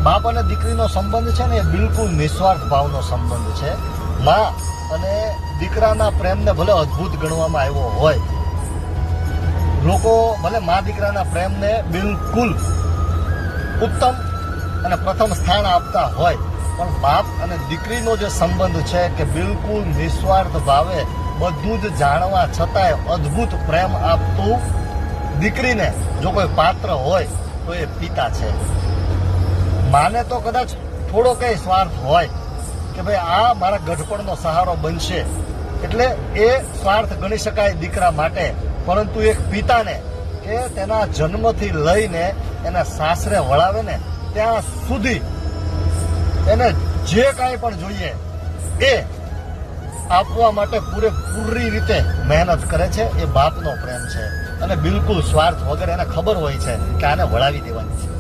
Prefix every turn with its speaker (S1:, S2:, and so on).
S1: બાપ અને દીકરીનો સંબંધ છે ને એ બિલકુલ નિસ્વાર્થ ભાવનો સંબંધ છે. માં અને દીકરાના પ્રેમને ભલે અદ્ભુત ગણવામાં આવ્યો હોય, લોકો ભલે મા દીકરાના પ્રેમને બિલકુલ ઉત્તમ અને પ્રથમ સ્થાન આપતા હોય, પણ બાપ અને દીકરીનો જે સંબંધ છે કે બિલકુલ નિસ્વાર્થ ભાવે બધું જ જાણવા છતાંય અદ્ભુત પ્રેમ આપતું દીકરીને જો કોઈ પાત્ર હોય તો એ પિતા છે. માને તો કદાચ થોડો કઈ સ્વાર્થ હોય કે ભાઈ આ મારા ગઢપણનો સહારો બનશે, એટલે એ સ્વાર્થ ગણી શકાય દીકરા માટે. પરંતુ એક પિતાને કે તેના જન્મથી લઈને એના સાસરે વળાવે ને ત્યાં સુધી એને જે કાંઈ પણ જોઈએ એ આપવા માટે પૂરેપૂરી રીતે મહેનત કરે છે. એ બાપનો પ્રેમ છે અને બિલકુલ સ્વાર્થ વગર એને ખબર હોય છે કે આને વળાવી દેવાની છે.